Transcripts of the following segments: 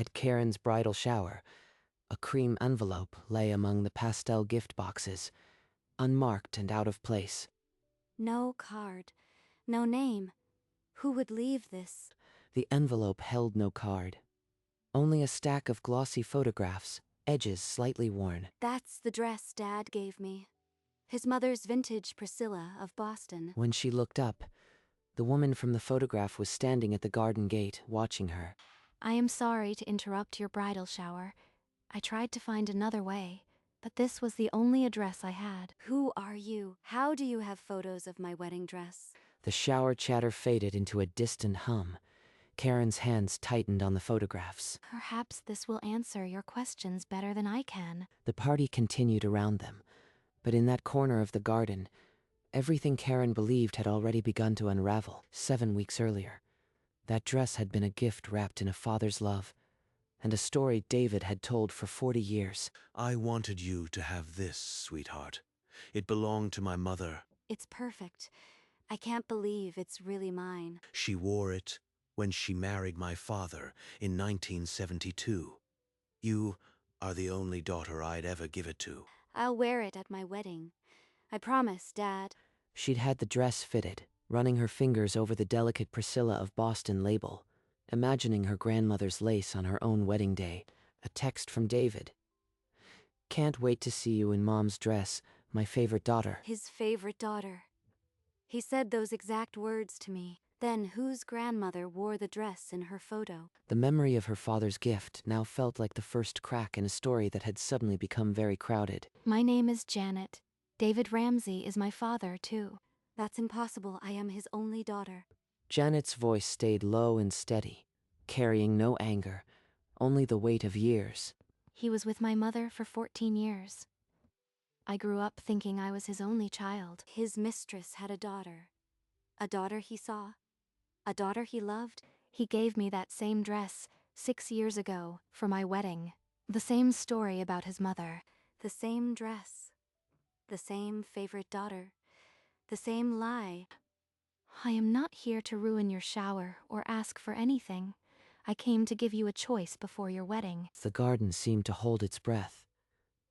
At Karen's bridal shower, a cream envelope lay among the pastel gift boxes, unmarked and out of place. No card. No name. Who would leave this? The envelope held no card. Only a stack of glossy photographs, edges slightly worn. That's the dress Dad gave me. His mother's vintage Priscilla of Boston. When she looked up, the woman from the photograph was standing at the garden gate, watching her. I am sorry to interrupt your bridal shower. I tried to find another way, but this was the only address I had. Who are you? How do you have photos of my wedding dress? The shower chatter faded into a distant hum. Karen's hands tightened on the photographs. Perhaps this will answer your questions better than I can. The party continued around them, but in that corner of the garden, everything Karen believed had already begun to unravel. 7 weeks earlier, that dress had been a gift wrapped in a father's love, and a story David had told for 40 years. I wanted you to have this, sweetheart. It belonged to my mother. It's perfect. I can't believe it's really mine. She wore it when she married my father in 1972. You are the only daughter I'd ever give it to. I'll wear it at my wedding. I promise, Dad. She'd had the dress fitted, running her fingers over the delicate Priscilla of Boston label, imagining her grandmother's lace on her own wedding day. A text from David. Can't wait to see you in Mom's dress, my favorite daughter. His favorite daughter. He said those exact words to me. Then whose grandmother wore the dress in her photo? The memory of her father's gift now felt like the first crack in a story that had suddenly become very crowded. My name is Janet. David Ramsey is my father, too. That's impossible. I am his only daughter. Janet's voice stayed low and steady, carrying no anger, only the weight of years. He was with my mother for 14 years. I grew up thinking I was his only child. His mistress had a daughter he saw, a daughter he loved. He gave me that same dress 6 years ago for my wedding. The same story about his mother. The same dress. The same favorite daughter. The same lie. I am not here to ruin your shower or ask for anything. I came to give you a choice before your wedding. The garden seemed to hold its breath,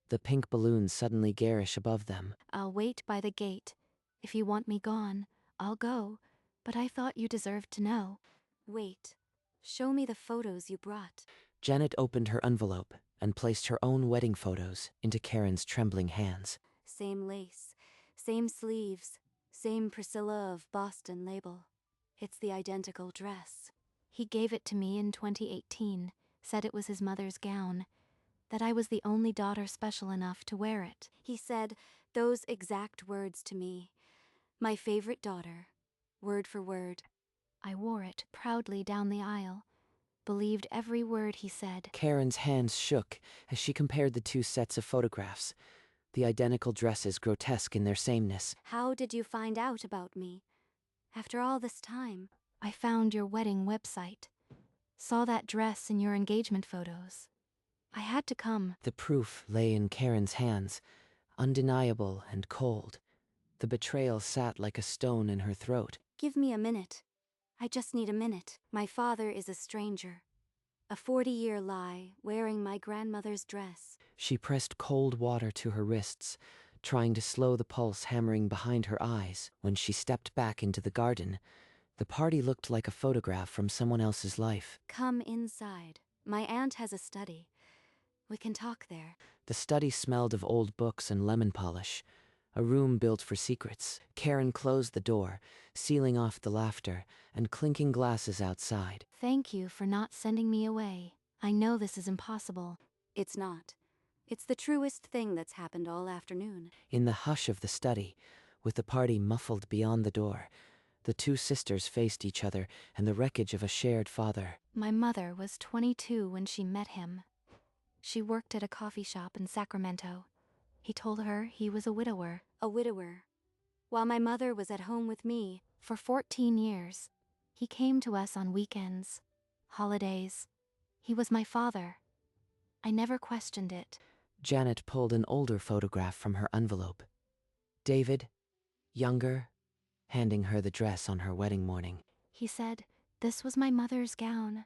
the pink balloons suddenly garish above them. I'll wait by the gate. If you want me gone, I'll go, but I thought you deserved to know. Wait. Show me the photos you brought. Janet opened her envelope and placed her own wedding photos into Karen's trembling hands. Same lace, same sleeves, same Priscilla of Boston label. It's the identical dress. He gave it to me in 2018, said it was his mother's gown, that I was the only daughter special enough to wear it. He said those exact words to me. My favorite daughter, word for word. I wore it proudly down the aisle, believed every word he said. Karen's hands shook as she compared the two sets of photographs, the identical dresses grotesque in their sameness. How did you find out about me? After all this time, I found your wedding website. Saw that dress in your engagement photos. I had to come. The proof lay in Karen's hands, undeniable and cold. The betrayal sat like a stone in her throat. Give me a minute. I just need a minute. My father is a stranger. A 40-year lie, wearing my grandmother's dress. She pressed cold water to her wrists, trying to slow the pulse hammering behind her eyes. When she stepped back into the garden, the party looked like a photograph from someone else's life. Come inside. My aunt has a study. We can talk there. The study smelled of old books and lemon polish, a room built for secrets. Karen closed the door, sealing off the laughter and clinking glasses outside. Thank you for not sending me away. I know this is impossible. It's not. It's the truest thing that's happened all afternoon. In the hush of the study, with the party muffled beyond the door, the two sisters faced each other and the wreckage of a shared father. My mother was 22 when she met him. She worked at a coffee shop in Sacramento. He told her he was a widower. A widower. While my mother was at home with me for 14 years. He came to us on weekends, holidays. He was my father. I never questioned it. Janet pulled an older photograph from her envelope. David, younger, handing her the dress on her wedding morning. He said, this was my mother's gown.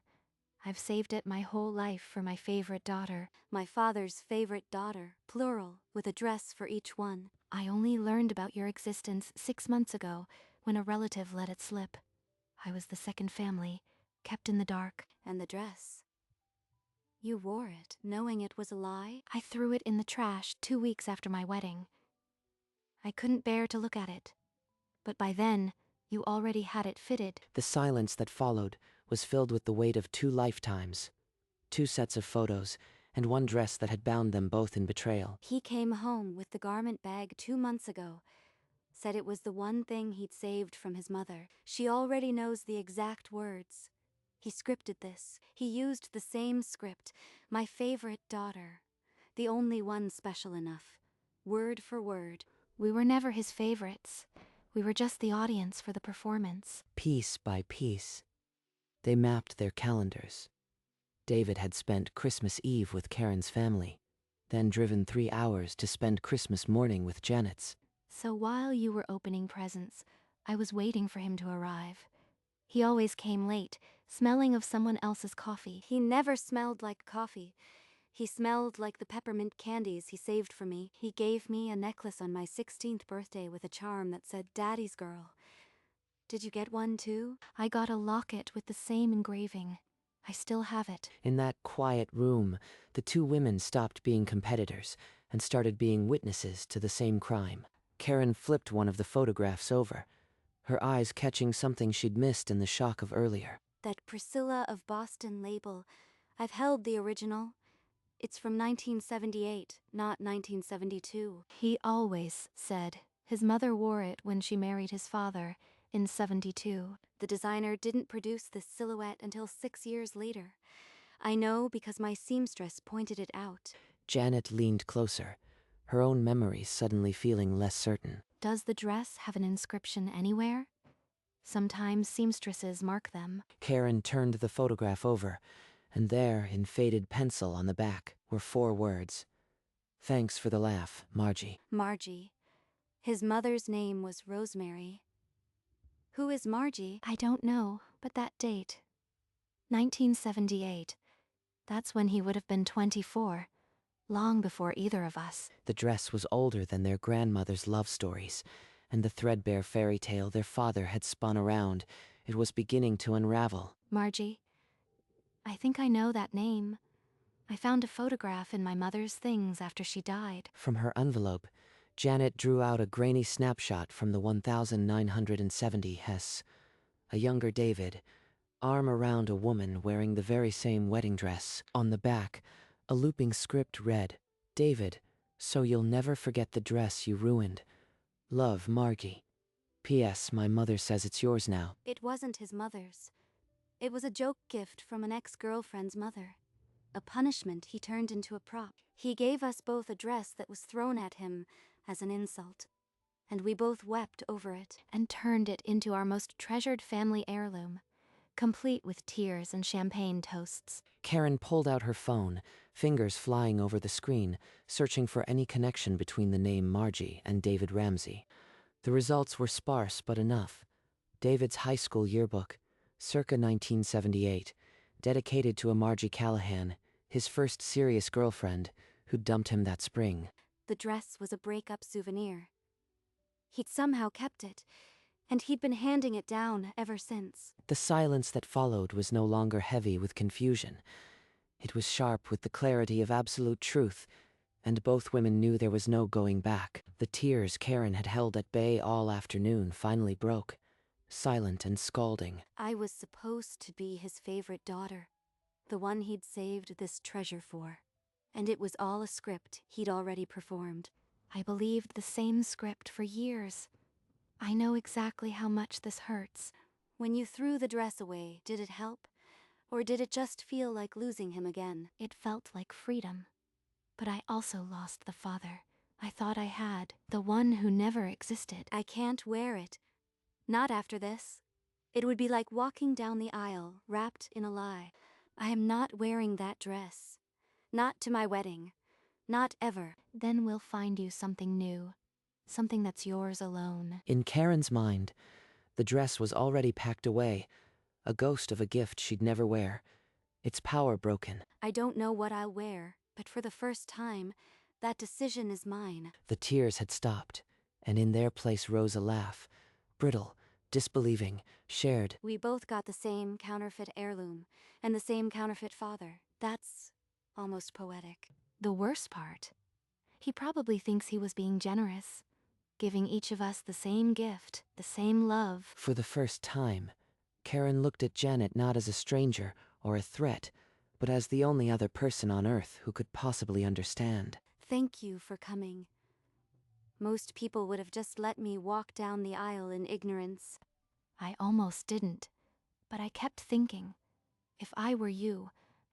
I've saved it my whole life for my favorite daughter. My father's favorite daughter, plural, with a dress for each one. I only learned about your existence 6 months ago, when a relative let it slip. I was the second family, kept in the dark. And the dress? You wore it, knowing it was a lie? I threw it in the trash 2 weeks after my wedding. I couldn't bear to look at it. But by then, you already had it fitted. The silence that followed was filled with the weight of 2 lifetimes, 2 sets of photos, and 1 dress that had bound them both in betrayal. He came home with the garment bag 2 months ago. Said it was the one thing he'd saved from his mother. She already knows the exact words. He scripted this. He used the same script. My favorite daughter. The only one special enough. Word for word. We were never his favorites. We were just the audience for the performance. Piece by piece, they mapped their calendars. David had spent Christmas Eve with Karen's family, then driven 3 hours to spend Christmas morning with Janet's. So while you were opening presents, I was waiting for him to arrive. He always came late, smelling of someone else's coffee. He never smelled like coffee. He smelled like the peppermint candies he saved for me. He gave me a necklace on my 16th birthday with a charm that said Daddy's Girl. Did you get one too? I got a locket with the same engraving. I still have it. In that quiet room, the 2 women stopped being competitors and started being witnesses to the same crime. Karen flipped one of the photographs over, her eyes catching something she'd missed in the shock of earlier. That Priscilla of Boston label. I've held the original. It's from 1978, not 1972. He always said his mother wore it when she married his father in 72. The designer didn't produce this silhouette until 6 years later. I know because my seamstress pointed it out. Janet leaned closer, her own memories suddenly feeling less certain. Does the dress have an inscription anywhere? Sometimes seamstresses mark them. Karen turned the photograph over, and there, in faded pencil on the back, were 4 words. Thanks for the laugh, Margie. Margie. His mother's name was Rosemary. Who is Margie? I don't know, but that date. 1978. That's when he would have been 24. Long before either of us. The dress was older than their grandmother's love stories, and the threadbare fairy tale their father had spun around. It was beginning to unravel. Margie. I think I know that name. I found a photograph in my mother's things after she died. From her envelope, Janet drew out a grainy snapshot from the 1970 Hess. A younger David, arm around a woman wearing the very same wedding dress. On the back, a looping script read, David, so you'll never forget the dress you ruined. Love, Margie. P.S. My mother says it's yours now. It wasn't his mother's. It was a joke gift from an ex-girlfriend's mother. A punishment he turned into a prop. He gave us both a dress that was thrown at him as an insult. And we both wept over it and turned it into our most treasured family heirloom, complete with tears and champagne toasts. Karen pulled out her phone, fingers flying over the screen, searching for any connection between the name Margie and David Ramsey. The results were sparse but enough. David's high school yearbook, circa 1978, dedicated to a Margie Callahan, his first serious girlfriend, who dumped him that spring. The dress was a breakup souvenir. He'd somehow kept it, and he'd been handing it down ever since. The silence that followed was no longer heavy with confusion. It was sharp with the clarity of absolute truth, and both women knew there was no going back. The tears Karen had held at bay all afternoon finally broke, silent and scalding. I was supposed to be his favorite daughter, the one he'd saved this treasure for. And it was all a script he'd already performed. I believed the same script for years. I know exactly how much this hurts. When you threw the dress away, did it help? Or did it just feel like losing him again? It felt like freedom. But I also lost the father I thought I had, the one who never existed. I can't wear it. Not after this. It would be like walking down the aisle, wrapped in a lie. I am not wearing that dress. Not to my wedding. Not ever. Then we'll find you something new. Something that's yours alone. In Karen's mind, the dress was already packed away, a ghost of a gift she'd never wear. its power broken. I don't know what I'll wear, but for the first time, that decision is mine. The tears had stopped, and in their place rose a laugh. Brittle, disbelieving, shared. We both got the same counterfeit heirloom, and the same counterfeit father. That's almost poetic. The worst part, he probably thinks he was being generous, giving each of us the same gift, the same love. For the first time, Karen looked at Janet not as a stranger or a threat, but as the only other person on Earth who could possibly understand. Thank you for coming. Most people would have just let me walk down the aisle in ignorance. I almost didn't, but I kept thinking, if I were you,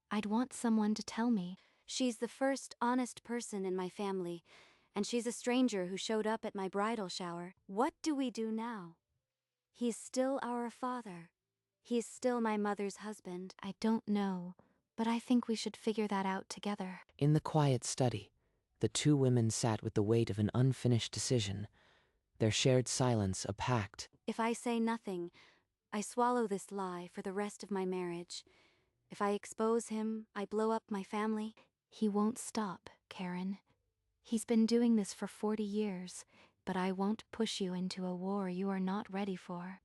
I'd want someone to tell me. She's the first honest person in my family, and she's a stranger who showed up at my bridal shower. What do we do now? He's still our father. He's still my mother's husband. I don't know, but I think we should figure that out together. In the quiet study, the two women sat with the weight of an unfinished decision, their shared silence a pact. If I say nothing, I swallow this lie for the rest of my marriage. If I expose him, I blow up my family. He won't stop, Karen. He's been doing this for 40 years, but I won't push you into a war you are not ready for.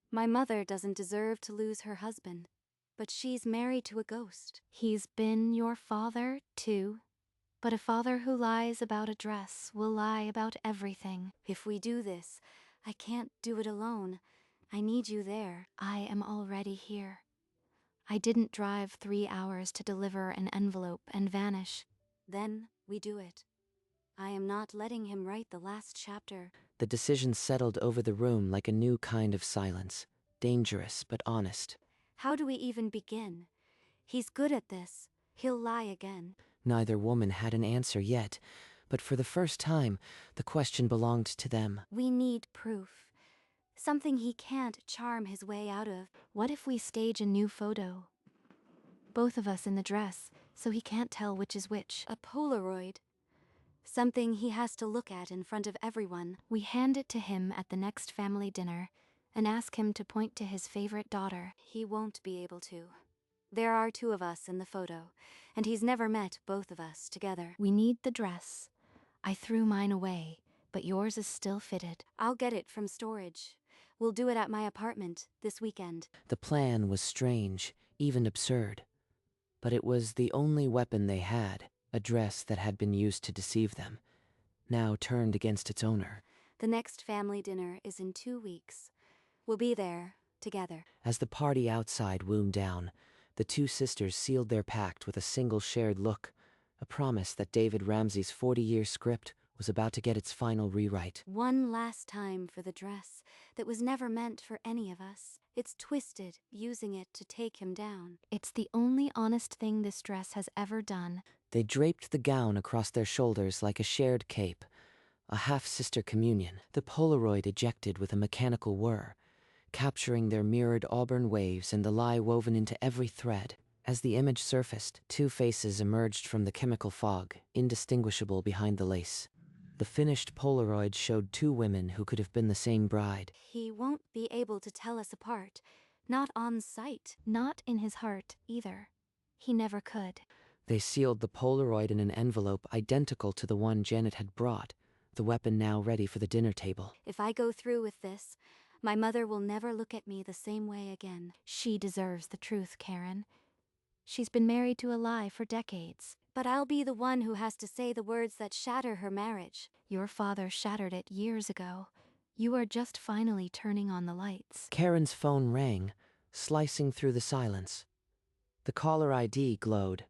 My mother doesn't deserve to lose her husband, but she's married to a ghost. He's been your father, too. But a father who lies about a dress will lie about everything. If we do this, I can't do it alone. I need you there. I am already here. I didn't drive 3 hours to deliver an envelope and vanish. Then we do it. I am not letting him write the last chapter. The decision settled over the room like a new kind of silence, dangerous but honest. How do we even begin? He's good at this. He'll lie again. Neither woman had an answer yet, but for the first time, the question belonged to them. We need proof. Something he can't charm his way out of. What if we stage a new photo? Both of us in the dress, so he can't tell which is which. A Polaroid. Something he has to look at in front of everyone. We hand it to him at the next family dinner and ask him to point to his favorite daughter. He won't be able to. There are 2 of us in the photo, and he's never met both of us together. We need the dress. I threw mine away, but yours is still fitted. I'll get it from storage. We'll do it at my apartment this weekend. The plan was strange, even absurd. But it was the only weapon they had, a dress that had been used to deceive them, now turned against its owner. The next family dinner is in 2 weeks. We'll be there, together. As the party outside wound down, the two sisters sealed their pact with a single shared look, a promise that David Ramsey's 40-year script was about to get its final rewrite. One last time for the dress that was never meant for any of us. It's twisted, using it to take him down. It's the only honest thing this dress has ever done. They draped the gown across their shoulders like a shared cape, a half-sister communion. The Polaroid ejected with a mechanical whir, capturing their mirrored auburn waves and the lie woven into every thread. As the image surfaced, 2 faces emerged from the chemical fog, indistinguishable behind the lace. The finished Polaroid showed 2 women who could have been the same bride. He won't be able to tell us apart. Not on sight. Not in his heart, either. He never could. They sealed the Polaroid in an envelope identical to the one Janet had brought, the weapon now ready for the dinner table. If I go through with this, my mother will never look at me the same way again. She deserves the truth, Karen. She's been married to a lie for decades. But I'll be the one who has to say the words that shatter her marriage. Your father shattered it years ago. You are just finally turning on the lights. Karen's phone rang, slicing through the silence. The caller ID glowed.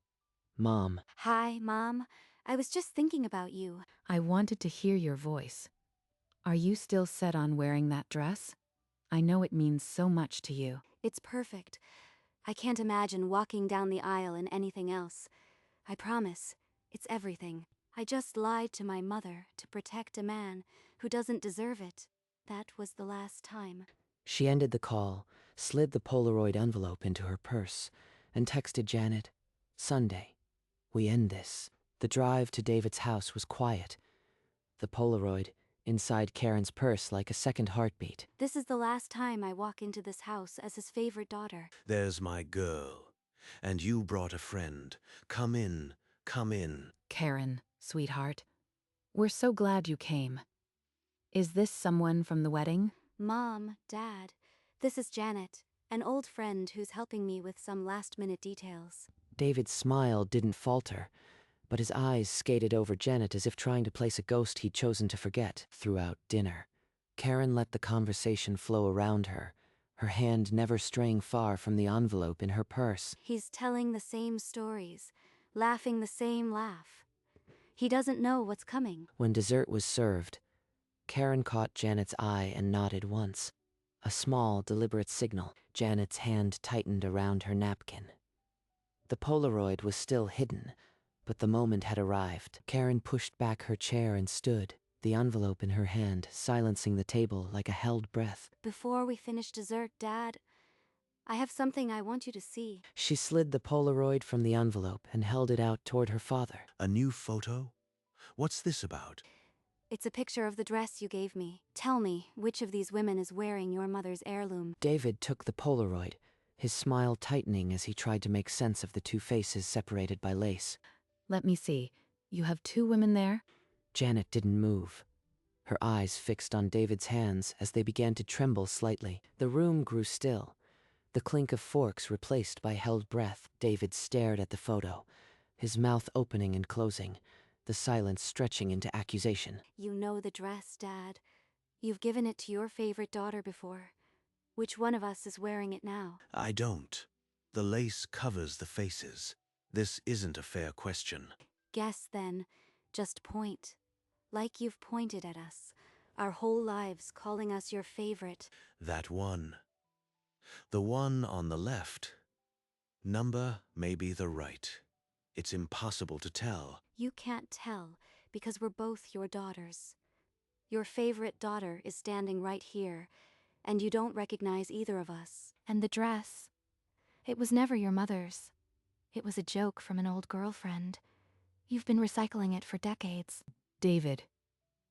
Mom. Hi, Mom. I was just thinking about you. I wanted to hear your voice. Are you still set on wearing that dress? I know it means so much to you. It's perfect. I can't imagine walking down the aisle in anything else. I promise, it's everything. I just lied to my mother to protect a man who doesn't deserve it. That was the last time. She ended the call, slid the Polaroid envelope into her purse, and texted Janet, Sunday. We end this. The drive to David's house was quiet. The Polaroid, inside Karen's purse like a second heartbeat. This is the last time I walk into this house as his favorite daughter. There's my girl. And you brought a friend. Come in, come in. Karen, sweetheart. We're so glad you came. Is this someone from the wedding? Mom, Dad, this is Janet, an old friend who's helping me with some last-minute details. David's smile didn't falter, but his eyes skated over Janet as if trying to place a ghost he'd chosen to forget throughout dinner. Karen let the conversation flow around her, her hand never straying far from the envelope in her purse. He's telling the same stories, laughing the same laugh. He doesn't know what's coming. When dessert was served, Karen caught Janet's eye and nodded once. A small, deliberate signal. Janet's hand tightened around her napkin. The Polaroid was still hidden, but the moment had arrived. Karen pushed back her chair and stood, the envelope in her hand, silencing the table like a held breath. Before we finish dessert, Dad, I have something I want you to see. She slid the Polaroid from the envelope and held it out toward her father. A new photo? What's this about? It's a picture of the dress you gave me. Tell me, which of these women is wearing your mother's heirloom? David took the Polaroid, his smile tightening as he tried to make sense of the two faces separated by lace. Let me see. You have 2 women there? Janet didn't move, her eyes fixed on David's hands as they began to tremble slightly. The room grew still, the clink of forks replaced by held breath. David stared at the photo, his mouth opening and closing, the silence stretching into accusation. You know the dress, Dad. You've given it to your favorite daughter before. Which one of us is wearing it now? I don't. The lace covers the faces. This isn't a fair question. Guess then. Just point. Like you've pointed at us. Our whole lives calling us your favorite. That one. The one on the left. Number may be the right. It's impossible to tell. You can't tell because we're both your daughters. Your favorite daughter is standing right here, and you don't recognize either of us. And the dress. It was never your mother's. It was a joke from an old girlfriend. You've been recycling it for decades. David,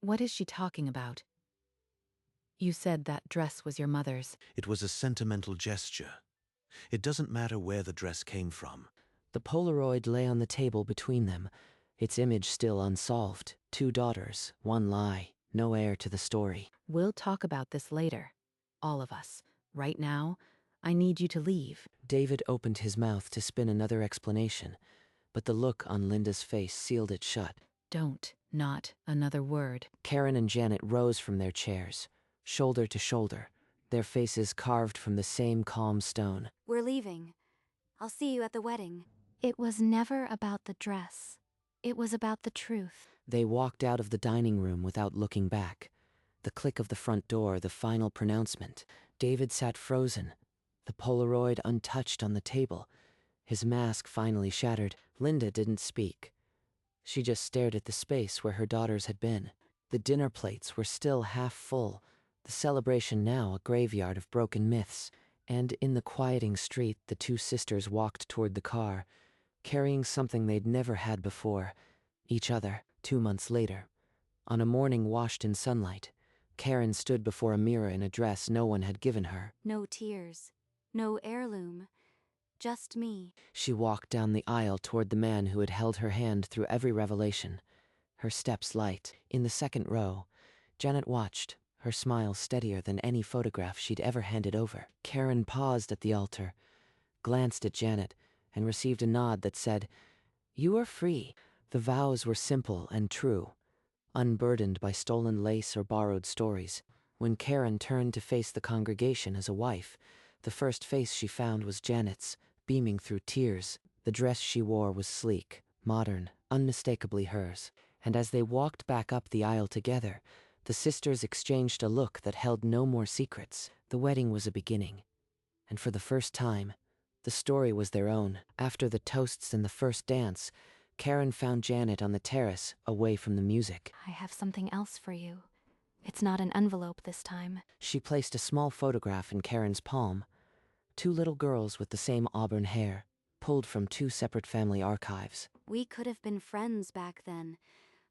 what is she talking about? You said that dress was your mother's. It was a sentimental gesture. It doesn't matter where the dress came from. The Polaroid lay on the table between them, its image still unsolved. 2 daughters, 1 lie, no heir to the story. We'll talk about this later. All of us. Right now, I need you to leave. David opened his mouth to spin another explanation, but the look on Linda's face sealed it shut. Don't. Not another word. Karen and Janet rose from their chairs, shoulder to shoulder, their faces carved from the same calm stone. We're leaving. I'll see you at the wedding. It was never about the dress. It was about the truth. They walked out of the dining room without looking back. The click of the front door, the final pronouncement. David sat frozen, the Polaroid untouched on the table, his mask finally shattered. Linda didn't speak. She just stared at the space where her daughters had been. The dinner plates were still half full, the celebration now a graveyard of broken myths. And in the quieting street, the 2 sisters walked toward the car, carrying something they'd never had before, each other. 2 months later, on a morning washed in sunlight, Karen stood before a mirror in a dress no one had given her. No tears. No heirloom. Just me. She walked down the aisle toward the man who had held her hand through every revelation, her steps light. In the second row, Janet watched, her smile steadier than any photograph she'd ever handed over. Karen paused at the altar, glanced at Janet, and received a nod that said, "You are free." The vows were simple and true, unburdened by stolen lace or borrowed stories. When Karen turned to face the congregation as a wife, the first face she found was Janet's, beaming through tears. The dress she wore was sleek, modern, unmistakably hers. And as they walked back up the aisle together, the sisters exchanged a look that held no more secrets. The wedding was a beginning, and for the first time, the story was their own. After the toasts and the first dance, Karen found Janet on the terrace, away from the music. I have something else for you. It's not an envelope this time. She placed a small photograph in Karen's palm. 2 little girls with the same auburn hair, pulled from 2 separate family archives. We could have been friends back then.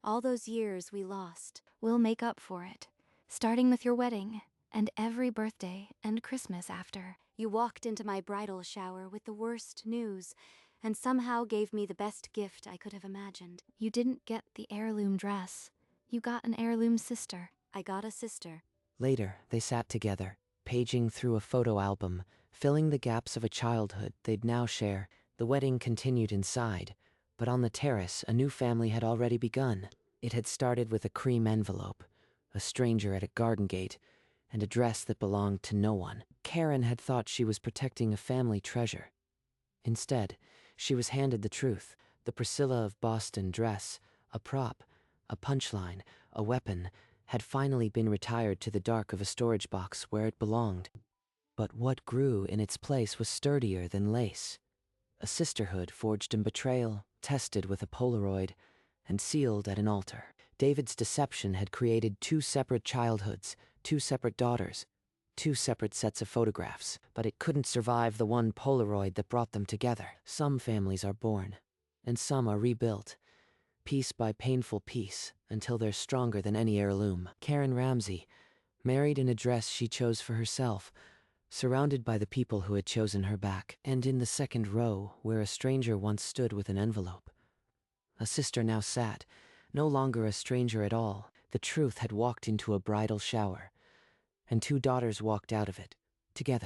All those years we lost. We'll make up for it, starting with your wedding, and every birthday and Christmas after. You walked into my bridal shower with the worst news, and somehow gave me the best gift I could have imagined. You didn't get the heirloom dress. You got an heirloom sister. I got a sister. Later, they sat together, paging through a photo album, filling the gaps of a childhood they'd now share. The wedding continued inside, but on the terrace, a new family had already begun. It had started with a cream envelope, a stranger at a garden gate, and a dress that belonged to no one. Karen had thought she was protecting a family treasure. Instead, she was handed the truth: the Priscilla of Boston dress, a prop, a punchline, a weapon, had finally been retired to the dark of a storage box where it belonged. But what grew in its place was sturdier than lace. A sisterhood forged in betrayal, tested with a Polaroid, and sealed at an altar. David's deception had created two separate childhoods, two separate daughters, two separate sets of photographs, but it couldn't survive the one Polaroid that brought them together. Some families are born, and some are rebuilt, piece by painful piece, until they're stronger than any heirloom. Karen Ramsey, married in a dress she chose for herself, surrounded by the people who had chosen her back, and in the second row, where a stranger once stood with an envelope, a sister now sat, no longer a stranger at all. The truth had walked into a bridal shower, and two daughters walked out of it, together.